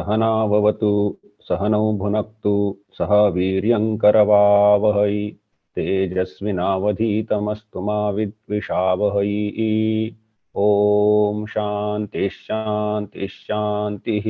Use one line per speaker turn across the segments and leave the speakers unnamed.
सहनाववतु सहनौ भुनक्तु सह वीर्यङ्करवावहै तेजस्विनावधीतमस्तु मा विद्विषावहै। ॐ शान्तिः शान्तिः शान्तिः।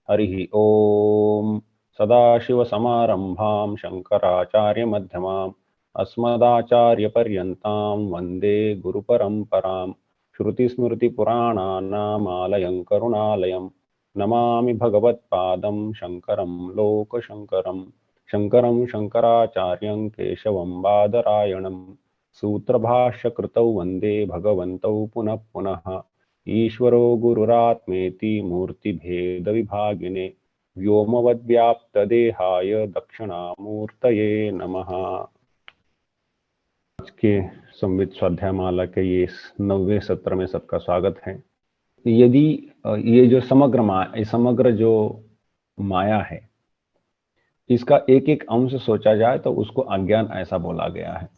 हरिः ॐ। सदाशिवसमारम्भां शङ्कराचार्यमध्यमाम् अस्मदाचार्यपर्यन्तां वन्दे गुरुपरम्पराम्। श्रुतिस्मृतिपुराणानामालयं करुणालयं नमामि भगवत्पादं शङ्करं लोकशङ्करं। शङ्करं शङ्कराचार्यं केशवं बादरायणं सूत्रभाष्यकृतौ वन्दे भगवन्तौ पुनः पुनः। ईश्वरो गुरुरात्मेति मूर्तिभेदविभागिने व्योमवद्व्याप्तदेहाय दक्षिणामूर्तये नमः। आज के संवित स्वाध्यायमाला के ये 9वें सत्र में सबका स्वागत है। यदि ये जो समग्र जो माया है, इसका एक एक अंश सोचा जाए तो उसको अज्ञान ऐसा बोला गया है।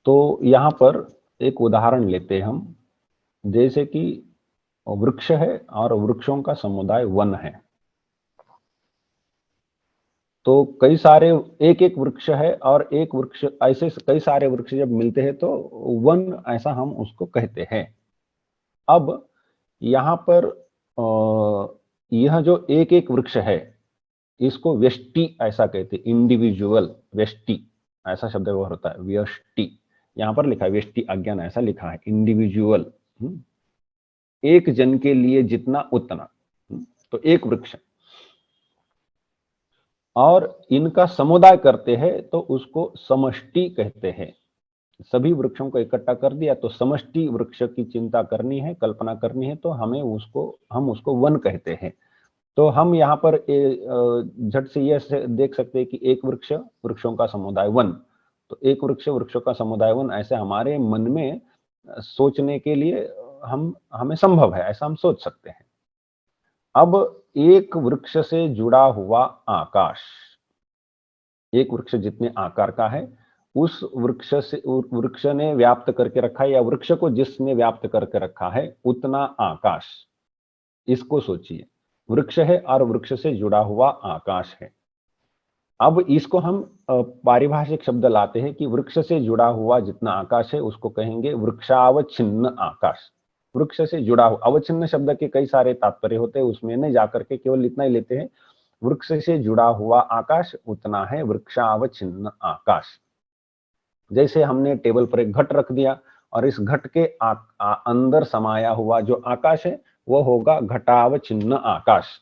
तो यहाँ पर एक उदाहरण लेते हैं हम, जैसे कि वृक्ष है और वृक्षों का समुदाय वन है। तो कई सारे एक एक वृक्ष है और एक वृक्ष ऐसे कई सारे वृक्ष जब मिलते हैं तो वन ऐसा हम उसको कहते हैं। अब यहाँ पर यह जो एक एक वृक्ष है इसको व्यष्टि ऐसा कहते हैं, इंडिविजुअल व्यष्टि ऐसा शब्द व्यवहार होता है, व्यष्टि। यहाँ पर लिखा है व्यष्टि अज्ञान ऐसा लिखा है, इंडिविजुअल एक जन के लिए जितना उतना। तो एक वृक्ष और इनका समुदाय करते हैं तो उसको समष्टि कहते हैं। सभी वृक्षों को इकट्ठा कर दिया तो समष्टि वृक्ष की चिंता करनी है, कल्पना करनी है, तो हम उसको वन कहते हैं। तो हम यहाँ पर झट से यह देख सकते हैं कि एक वृक्ष वृक्षों का समुदाय वन, तो एक वृक्ष वृक्षों का समुदाय वन, ऐसे हमारे मन में सोचने के लिए हमें संभव है, ऐसा हम सोच सकते हैं। अब एक वृक्ष से जुड़ा हुआ आकाश, एक वृक्ष जितने आकार का है उस वृक्ष ने व्याप्त करके रखा है, या वृक्ष को जिसने व्याप्त करके रखा है उतना आकाश। इसको सोचिए, वृक्ष है और वृक्ष से जुड़ा हुआ आकाश है। अब इसको हम पारिभाषिक शब्द लाते हैं कि वृक्ष से जुड़ा हुआ जितना आकाश है उसको कहेंगे वृक्षावच्छिन्न आकाश। वृक्ष से जुड़ा हुआ, अवच्छिन्न शब्द के कई सारे तात्पर्य होते हैं, उसमें नहीं जाकर के केवल इतना ही लेते हैं, वृक्ष से जुड़ा हुआ आकाश उतना है वृक्षावच्छिन्न आकाश। जैसे हमने टेबल पर एक घट रख दिया और इस घट के अंदर समाया हुआ जो आकाश है वह होगा घटावच्छिन्न आकाश।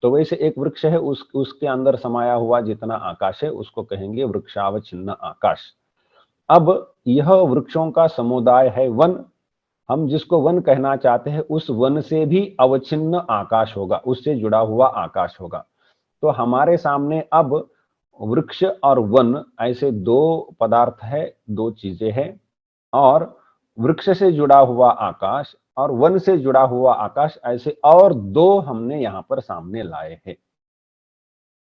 तो वैसे एक वृक्ष है, उसके अंदर समाया हुआ जितना आकाश है उसको कहेंगे वृक्षावच्छिन्न आकाश। अब यह वृक्षों का समुदाय है वन। हम जिसको वन कहना चाहते हैं उस वन से भी अवच्छिन्न आकाश होगा, उससे जुड़ा हुआ आकाश होगा। तो हमारे सामने अब वृक्ष और वन ऐसे दो पदार्थ है, दो चीजें हैं, और वृक्ष से जुड़ा हुआ आकाश और वन से जुड़ा हुआ आकाश, ऐसे और दो हमने यहां पर सामने लाए हैं।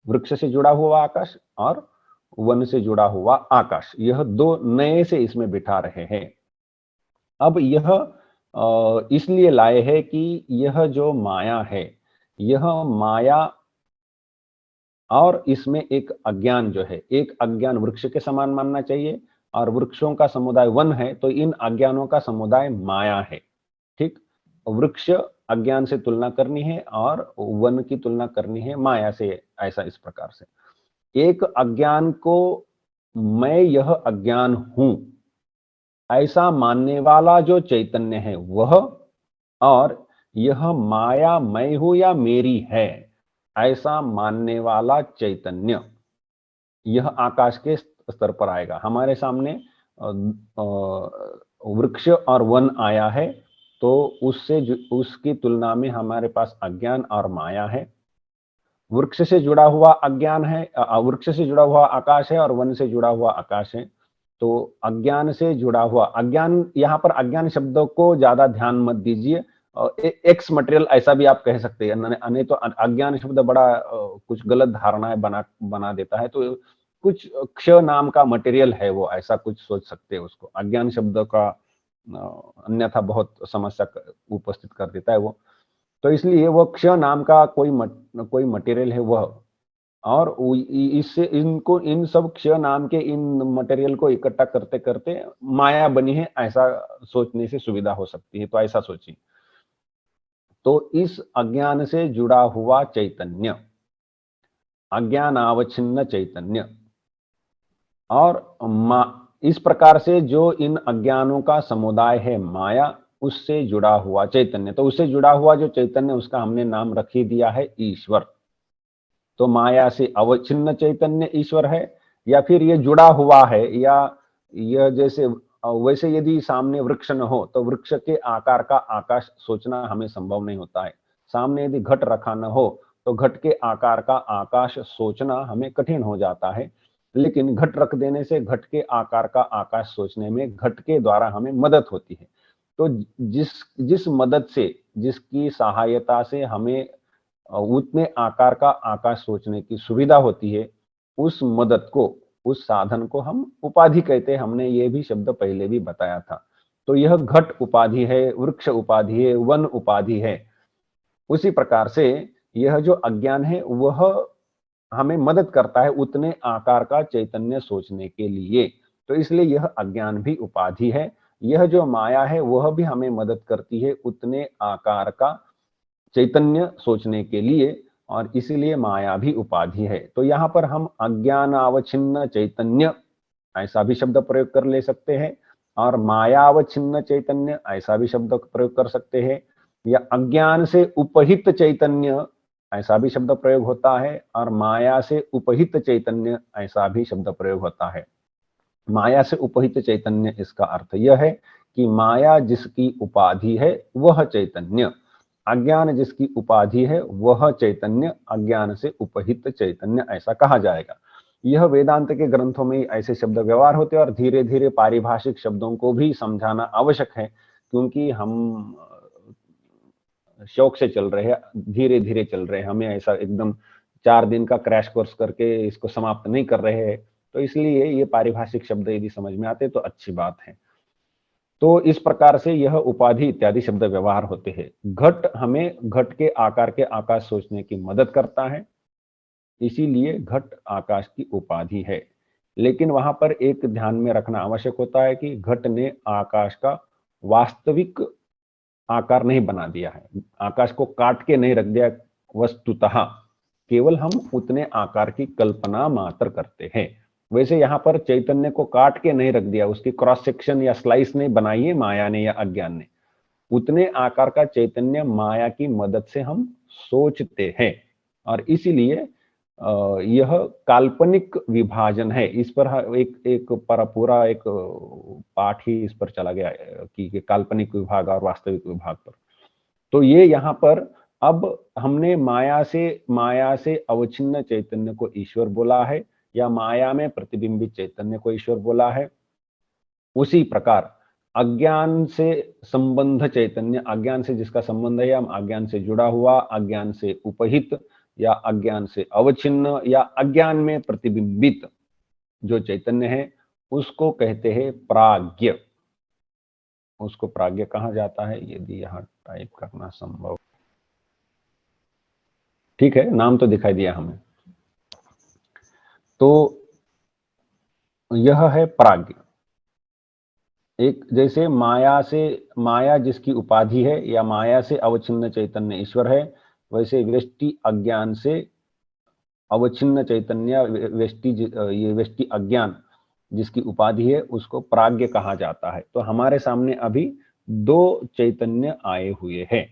वृक्ष से जुड़ा हुआ आकाश और वन से जुड़ा हुआ आकाश, यह दो नए से इसमें बिठा रहे हैं। अब यह इसलिए लाए हैं कि यह जो माया है, यह माया और इसमें एक अज्ञान जो है, एक अज्ञान वृक्ष के समान मानना चाहिए, और वृक्षों का समुदाय वन है तो इन अज्ञानों का समुदाय माया है। ठीक, वृक्ष अज्ञान से तुलना करनी है और वन की तुलना करनी है माया से, ऐसा इस प्रकार से। एक अज्ञान को मैं यह अज्ञान हूं ऐसा मानने वाला जो चैतन्य है वह, और यह माया मैं हूं या मेरी है ऐसा मानने वाला चैतन्य, यह आकाश के स्तर पर आएगा। हमारे सामने वृक्ष और वन आया है तो उसकी तुलना में हमारे पास अज्ञान और माया है। वृक्ष से जुड़ा हुआ अज्ञान है, वृक्ष से जुड़ा हुआ आकाश है और वन से जुड़ा हुआ आकाश है। तो अज्ञान से जुड़ा हुआ, अज्ञान, यहाँ पर अज्ञान शब्दों को ज्यादा ध्यान मत दीजिए, एक्स मटेरियल ऐसा भी आप कह सकते हैं, नहीं तो अज्ञान शब्द बड़ा कुछ गलत धारणाएं बना देता है। तो कुछ क्ष नाम का मटेरियल है वो, ऐसा कुछ सोच सकते हैं उसको। अज्ञान शब्द का अन्यथा बहुत समस्या उपस्थित कर देता है वो। तो इसलिए वो क्ष नाम का कोई मटेरियल है वह, और इससे इनको इन सब क्ष नाम के इन मटेरियल को इकट्ठा करते करते माया बनी है, ऐसा सोचने से सुविधा हो सकती है। तो ऐसा सोचिए। तो इस अज्ञान से जुड़ा हुआ चैतन्य, अज्ञानावच्छिन्न चैतन्य, और इस प्रकार से जो इन अज्ञानों का समुदाय है माया, उससे जुड़ा हुआ चैतन्य, तो उससे जुड़ा हुआ जो चैतन्य, उसका हमने नाम रख ही दिया है ईश्वर। तो माया से अवच्छिन्न चैतन्य ईश्वर है, या फिर ये जुड़ा हुआ है, या यह जैसे वैसे यदि सामने वृक्ष न हो तो वृक्ष के आकार का आकाश सोचना हमें संभव नहीं होता है। सामने यदि घट रखा न हो तो घट के आकार का आकाश सोचना हमें कठिन हो जाता है, लेकिन घट रख देने से घट के आकार का आकाश सोचने में घट के द्वारा हमें मदद होती है। तो जिस जिस मदद से, जिसकी सहायता से हमें उतने आकार का आकाश सोचने की सुविधा होती है, उस मदद को, उस साधन को हम उपाधि कहते हैं। हमने ये भी शब्द पहले भी बताया था। तो यह घट उपाधि है, वृक्ष उपाधि है, वन उपाधि है। उसी प्रकार से यह जो अज्ञान है वह हमें मदद करता है उतने आकार का चैतन्य सोचने के लिए। तो इसलिए यह अज्ञान भी उपाधि है। यह जो माया है वह भी हमें मदद करती है उतने आकार का चैतन्य सोचने के लिए, और इसीलिए माया भी उपाधि है। तो यहाँ पर हम अज्ञानावच्छिन्न चैतन्य ऐसा भी शब्द प्रयोग कर ले सकते हैं, और मायावच्छिन्न चैतन्य ऐसा भी शब्द प्रयोग कर सकते हैं, या अज्ञान से उपहित चैतन्य ऐसा भी शब्द प्रयोग होता है, और माया से उपहित चैतन्य ऐसा भी शब्द प्रयोग होता है। माया से उपहित चैतन्य, इसका अर्थ यह है कि माया जिसकी उपाधि है वह चैतन्य, अज्ञान जिसकी उपाधि है वह चैतन्य अज्ञान से उपहित चैतन्य, ऐसा कहा जाएगा। यह वेदांत के ग्रंथों में ऐसे शब्द व्यवहार होते हैं, और धीरे धीरे पारिभाषिक शब्दों को भी समझाना आवश्यक है, क्योंकि हम शौक से चल रहे हैं, धीरे धीरे चल रहे हैं। हमें ऐसा एकदम 4 दिन का क्रैश कोर्स करके इसको समाप्त नहीं कर रहे हैं। तो इसलिए ये पारिभाषिक शब्द यदि समझ में आते तो अच्छी बात है। तो इस प्रकार से यह उपाधि इत्यादि शब्द व्यवहार होते हैं। घट हमें घट के आकार के आकाश सोचने की मदद करता है, इसीलिए घट आकाश की उपाधि है। लेकिन वहां पर एक ध्यान में रखना आवश्यक होता है कि घट ने आकाश का वास्तविक आकार नहीं बना दिया है, आकाश को काट के नहीं रख दिया वस्तुतः, केवल हम उतने आकार की कल्पना मात्र करते हैं। वैसे यहाँ पर चैतन्य को काट के नहीं रख दिया, उसकी क्रॉस सेक्शन या स्लाइस नहीं बनाई है माया ने या अज्ञान ने। उतने आकार का चैतन्य माया की मदद से हम सोचते हैं, और इसीलिए यह काल्पनिक विभाजन है। इस पर एक एक पूरा एक पाठ ही इस पर चला गया कि काल्पनिक विभाग और वास्तविक विभाग पर। तो ये यहाँ पर अब हमने माया से अवच्छिन्न चैतन्य को ईश्वर बोला है, या माया में प्रतिबिंबित चैतन्य को ईश्वर बोला है। उसी प्रकार अज्ञान से संबंध चैतन्य, अज्ञान से जिसका संबंध है, हम अज्ञान से जुड़ा हुआ, अज्ञान से उपहित, या अज्ञान से अवच्छिन्न, या अज्ञान में प्रतिबिंबित जो चैतन्य है, उसको कहते हैं प्राज्ञ। उसको प्राज्ञ कहा जाता है, यदि यहाँ टाइप करना संभव। ठीक है, नाम तो दिखाई दिया हमें। तो यह है प्राज्ञ। एक जैसे माया जिसकी उपाधि है, या माया से अवच्छिन्न चैतन्य ईश्वर है, वैसे व्यष्टि अज्ञान से अवच्छिन्न चैतन्य, ये व्यष्टि अज्ञान जिसकी उपाधि है उसको प्राज्ञ कहा जाता है। तो हमारे सामने अभी 2 चैतन्य आए हुए हैं,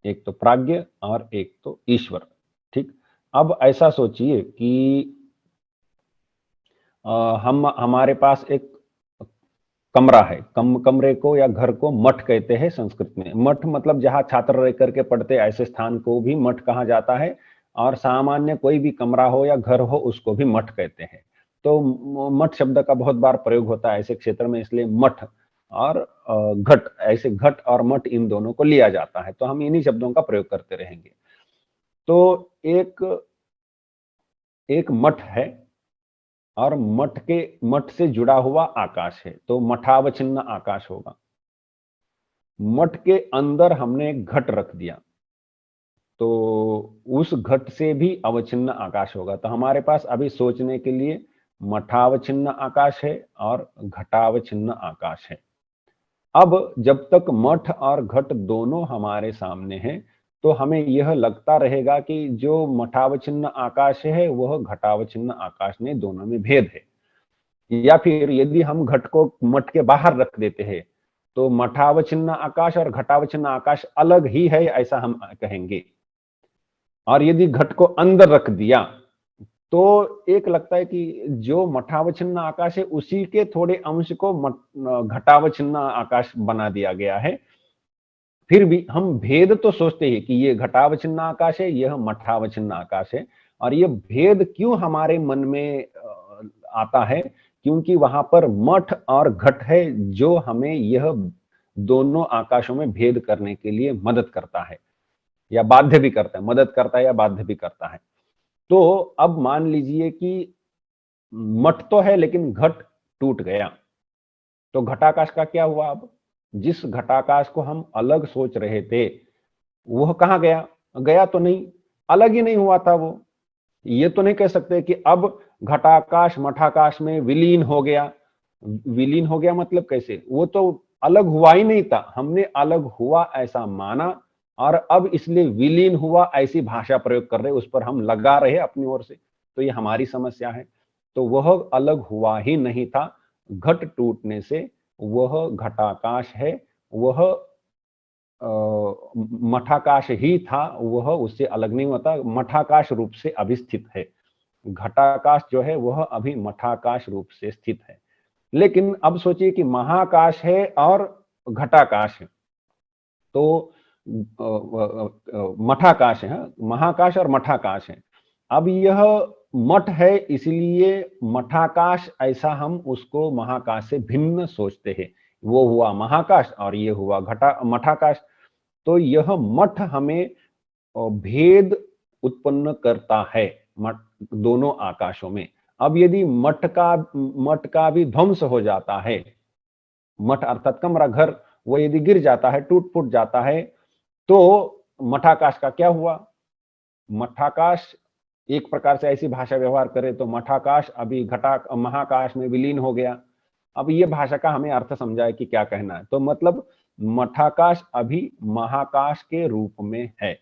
एक तो प्राज्ञ और एक तो ईश्वर। ठीक, अब ऐसा सोचिए कि हमारे पास एक कमरा है, कमरे को या घर को मठ कहते हैं संस्कृत में। मठ मतलब जहां छात्र रह करके पढ़ते, ऐसे स्थान को भी मठ कहा जाता है, और सामान्य कोई भी कमरा हो या घर हो उसको भी मठ कहते हैं। तो मठ शब्द का बहुत बार प्रयोग होता है ऐसे क्षेत्र में, इसलिए मठ और घट, ऐसे घट और मठ इन दोनों को लिया जाता है। तो हम इन्हीं शब्दों का प्रयोग करते रहेंगे। तो एक मठ है, और मठ से जुड़ा हुआ आकाश है, तो मठावच्छिन्न आकाश होगा। मठ के अंदर हमने एक घट रख दिया, तो उस घट से भी अवच्छिन्न आकाश होगा। तो हमारे पास अभी सोचने के लिए मठावच्छिन्न आकाश है और घटावच्छिन्न आकाश है। अब जब तक मठ और घट दोनों हमारे सामने हैं, तो हमें यह लगता रहेगा कि जो मठावच्छिन्न आकाश है वह घटावच्छिन्न आकाश नहीं, दोनों में भेद है। या फिर यदि हम घट को मठ के बाहर रख देते हैं, तो मठावच्छिन्न आकाश और घटावच्छिन्न आकाश अलग ही है, ऐसा हम कहेंगे। और यदि घट को अंदर रख दिया, तो एक लगता है कि जो मठावच्छिन्न आकाश है उसी के थोड़े अंश को घटावच्छिन्न आकाश बना दिया गया है। फिर भी हम भेद तो सोचते हैं कि ये घटावच्छिन्न आकाश है, यह मठावच्छिन्न आकाश है। और ये भेद क्यों हमारे मन में आता है? क्योंकि वहां पर मठ और घट है, जो हमें यह दोनों आकाशों में भेद करने के लिए मदद करता है, या बाध्य भी करता है। मदद करता है या बाध्य भी करता है। तो अब मान लीजिए कि मठ तो है लेकिन घट टूट गया, तो घटाकाश का क्या हुआ? अब जिस घटाकाश को हम अलग सोच रहे थे, वह कहां गया? गया तो नहीं, अलग ही नहीं हुआ था वो। ये तो नहीं कह सकते कि अब घटाकाश मठाकाश में विलीन हो गया। विलीन हो गया मतलब कैसे? वो तो अलग हुआ ही नहीं था, हमने अलग हुआ ऐसा माना, और अब इसलिए विलीन हुआ ऐसी भाषा प्रयोग कर रहे, उस पर हम लगा रहे अपनी ओर से। तो ये हमारी समस्या है। तो वह अलग हुआ ही नहीं था। घट टूटने से वह घटाकाश है, वह मठाकाश ही था, वह उससे अलग नहीं होता, मठाकाश रूप से अभी स्थित है। घटाकाश जो है वह अभी मठाकाश रूप से स्थित है। लेकिन अब सोचिए कि महाकाश है और घटाकाश है, तो मठाकाश है, महाकाश और मठाकाश है। अब यह मठ है, इसलिए मठाकाश ऐसा हम उसको महाकाश से भिन्न सोचते हैं। वो हुआ महाकाश और ये हुआ मठाकाश। तो यह मठ हमें भेद उत्पन्न करता है दोनों आकाशों में। अब यदि मठ का भी ध्वंस हो जाता है, मठ अर्थात कमरा, घर, वो यदि गिर जाता है, टूट फूट जाता है, तो मठाकाश का क्या हुआ? मठाकाश एक प्रकार से ऐसी भाषा व्यवहार करे तो मठाकाश अभी महाकाश में विलीन हो गया। अब ये भाषा का हमें अर्थ समझाए कि क्या कहना है। तो मतलब मठाकाश अभी महाकाश के रूप में है।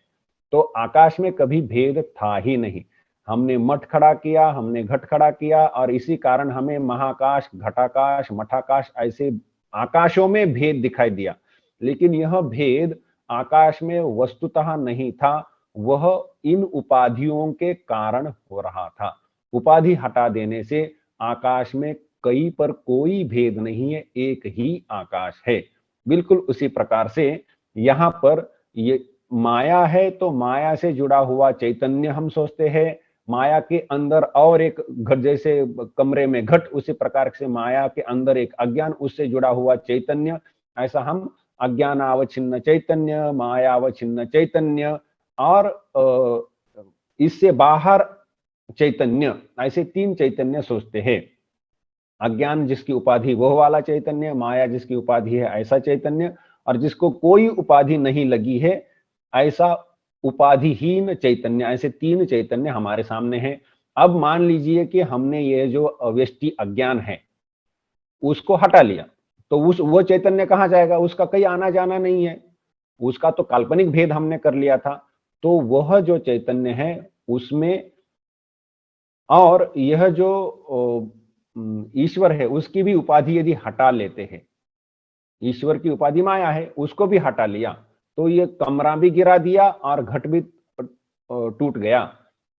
तो आकाश में कभी भेद था ही नहीं। हमने मठ खड़ा किया, हमने घट खड़ा किया, और इसी कारण हमें महाकाश, घटाकाश, मठाकाश ऐसे आकाशों में भेद दिखाई दिया। लेकिन यह भेद आकाश में वस्तुतः नहीं था, वह इन उपाधियों के कारण हो रहा था। उपाधि हटा देने से आकाश में कई पर कोई भेद नहीं है, एक ही आकाश है। बिल्कुल उसी प्रकार से यहां पर ये माया है, तो माया से जुड़ा हुआ चैतन्य हम सोचते हैं। माया के अंदर और एक घट, जैसे कमरे में घट, उसी प्रकार से माया के अंदर एक अज्ञान, उससे जुड़ा हुआ चैतन्य, ऐसा हम अज्ञानावच्छिन्न चैतन्य, मायावच्छिन्न चैतन्य और इससे बाहर चैतन्य, ऐसे तीन चैतन्य सोचते हैं। अज्ञान जिसकी उपाधि वह वाला चैतन्य, माया जिसकी उपाधि है ऐसा चैतन्य, और जिसको कोई उपाधि नहीं लगी है ऐसा उपाधिहीन चैतन्य। ऐसे तीन चैतन्य हमारे सामने हैं। अब मान लीजिए कि हमने ये जो अव्यष्टि अज्ञान है उसको हटा लिया, तो वो चैतन्य कहां जाएगा? उसका कहीं आना जाना नहीं है, उसका तो काल्पनिक भेद हमने कर लिया था। तो वह जो चैतन्य है उसमें, और यह जो ईश्वर है उसकी भी उपाधि यदि हटा लेते हैं, ईश्वर की उपाधि माया है, उसको भी हटा लिया, तो ये कमरा भी गिरा दिया और घट भी टूट गया।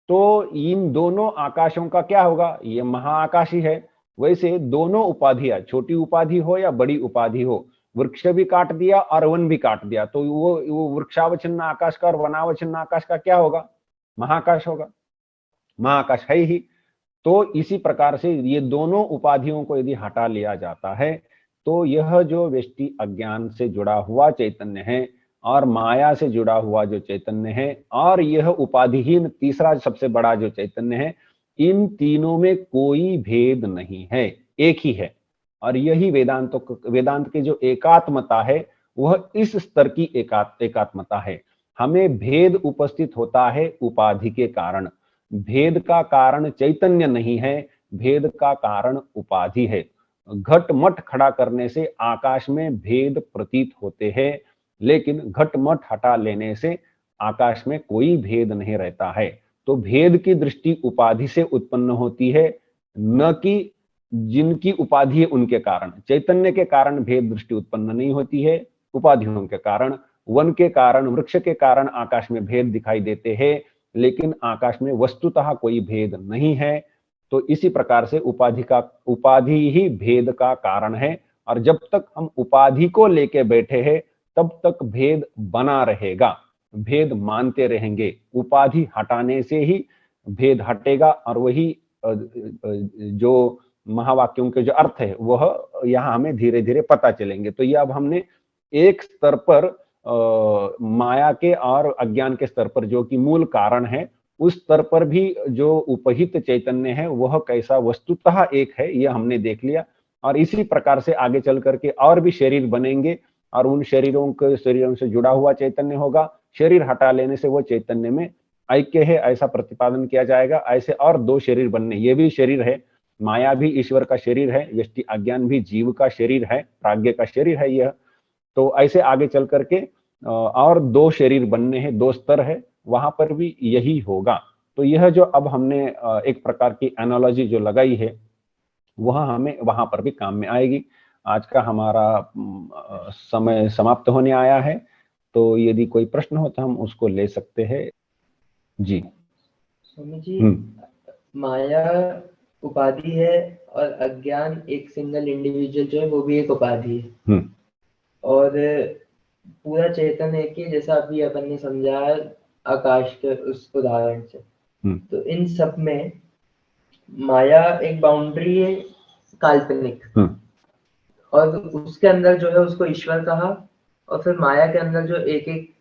तो इन दोनों आकाशों का क्या होगा? ये महाआकाश ही है। वैसे दोनों उपाधियां, छोटी उपाधि हो या बड़ी उपाधि हो, वृक्ष भी काट दिया और वन भी काट दिया, तो वो वृक्षावच्छिन्न आकाश का और वनावच्छिन्न आकाश का क्या होगा? महाकाश होगा। महाकाश है ही। तो इसी प्रकार से ये दोनों उपाधियों को यदि हटा लिया जाता है, तो यह जो व्यष्टि अज्ञान से जुड़ा हुआ चैतन्य है और माया से जुड़ा हुआ जो चैतन्य है और यह उपाधिहीन तीसरा सबसे बड़ा जो चैतन्य है, इन तीनों में कोई भेद नहीं है, एक ही है। और यही वेदांत की जो एकात्मता है वह इस स्तर की एकात्मता है। हमें भेद उपस्थित होता है उपाधि के कारण। भेद का कारण चैतन्य नहीं है, भेद का कारण उपाधि है। घट मठ खड़ा करने से आकाश में भेद प्रतीत होते हैं, लेकिन घट मठ हटा लेने से आकाश में कोई भेद नहीं रहता है। तो भेद की दृष्टि उपाधि से उत्पन्न होती है, न कि जिनकी उपाधि है उनके कारण। चैतन्य के कारण भेद दृष्टि उत्पन्न नहीं होती है, उपाधियों के कारण, वन के कारण, वृक्ष के कारण आकाश में भेद दिखाई देते हैं, लेकिन आकाश में वस्तुतः कोई भेद नहीं है। तो इसी प्रकार से उपाधि ही भेद का कारण है, और जब तक हम उपाधि को लेके बैठे हैं तब तक भेद बना रहेगा, भेद मानते रहेंगे। उपाधि हटाने से ही भेद हटेगा, और वही जो महावाक्यों के जो अर्थ है वह यहाँ हमें धीरे धीरे पता चलेंगे। तो ये अब हमने एक स्तर पर माया के और अज्ञान के स्तर पर, जो कि मूल कारण है, उस स्तर पर भी जो उपहित चैतन्य है वह कैसा वस्तुतः एक है, यह हमने देख लिया। और इसी प्रकार से आगे चल करके और भी शरीर बनेंगे, और उन शरीरों से जुड़ा हुआ चैतन्य होगा। शरीर हटा लेने से वो चैतन्य में ऐक्य है, ऐसा प्रतिपादन किया जाएगा। ऐसे और दो शरीर बनने, ये भी शरीर है, माया भी ईश्वर का शरीर है, व्यष्टि अज्ञान भी जीव का शरीर है, प्राज्ञ का शरीर है यह। तो ऐसे आगे चल करके और दो शरीर बनने हैं, दो स्तर है, वहां पर भी यही होगा। तो यह जो अब हमने एक प्रकार की एनालॉजी जो लगाई है, वह हमें वहां पर भी काम में आएगी। आज का हमारा समय समाप्त होने आया है, तो यदि कोई प्रश्न हो तो हम उसको ले सकते हैं। जी
स्वामी जी, माया उपाधि है और अज्ञान एक सिंगल इंडिविजुअल जो है वो भी एक उपाधि है, और पूरा चेतन है कि जैसा अभी अपन ने समझाया आकाश के उस उदाहरण से। तो इन सब में माया एक बाउंड्री है काल्पनिक, और उसके अंदर जो है उसको ईश्वर कहा, और फिर माया के अंदर जो एक एक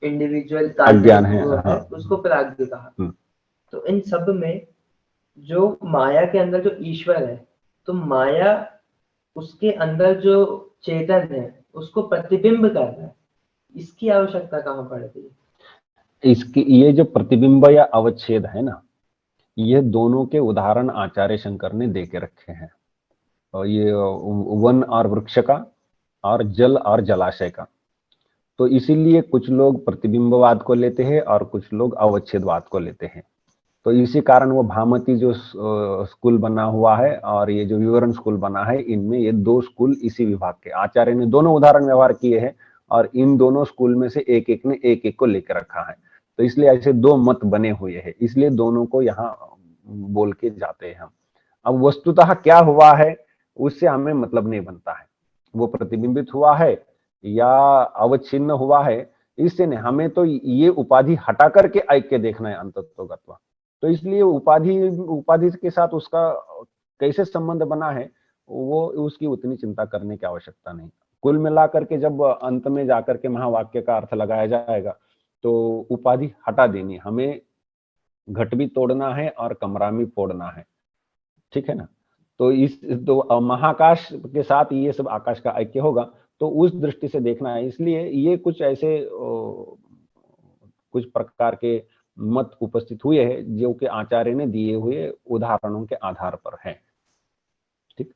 इंडिविजुअल
अज्ञान है,
है उसको प्राज्ञ कहा। तो इन सब में जो माया के अंदर जो ईश्वर है, तो माया उसके अंदर जो चेतन है उसको प्रतिबिंब कर रहा है, इसकी आवश्यकता कहाँ पड़ रही है?
इसकी ये जो प्रतिबिंब या अवच्छेद है ना, ये दोनों के उदाहरण आचार्य शंकर ने दे के रखे हैं। और ये वन और वृक्ष का, और जल और जलाशय का। तो इसीलिए कुछ लोग प्रतिबिंबवाद को लेते हैं और कुछ लोग अवच्छेदवाद को लेते हैं। तो इसी कारण वो भामती जो स्कूल बना हुआ है और ये जो विवरण स्कूल बना है, इनमें ये दो स्कूल इसी विभाग के आचार्य ने दोनों उदाहरण व्यवहार किए हैं, और इन दोनों स्कूल में से एक एक ने एक एक को लेकर रखा है। तो इसलिए ऐसे दो मत बने हुए हैं, इसलिए दोनों को यहाँ बोल के जाते हैं हम। अब वस्तुतः क्या हुआ है उससे हमें मतलब नहीं बनता है, वो प्रतिबिंबित हुआ है या अवच्छिन्न हुआ है, इससे नहीं। हमें तो ये उपाधि हटा करके ऐक्य देखना है अंततोगत्वा। तो इसलिए उपाधि के साथ उसका कैसे संबंध बना है, वो उसकी उतनी चिंता करने की आवश्यकता नहीं। कुल मिला करके जब अंत में जाकर के महावाक्य का अर्थ लगाया जाएगा, तो उपाधि हटा देनी, हमें घट भी तोड़ना है और कमरा भी फोड़ना है, ठीक है ना। तो इस तो महाकाश के साथ ये सब आकाश का ऐक्य होगा, तो उस दृष्टि से देखना है। इसलिए ये कुछ ऐसे कुछ प्रकार के मत उपस्थित हुए हैं जो कि आचार्य ने दिए हुए उदाहरणों के आधार पर है। ठीक,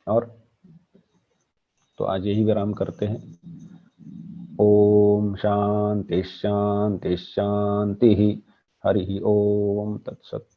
और तो आज यही विराम करते हैं। ओम शांति शांति शांति। हरि ओम तत्सत।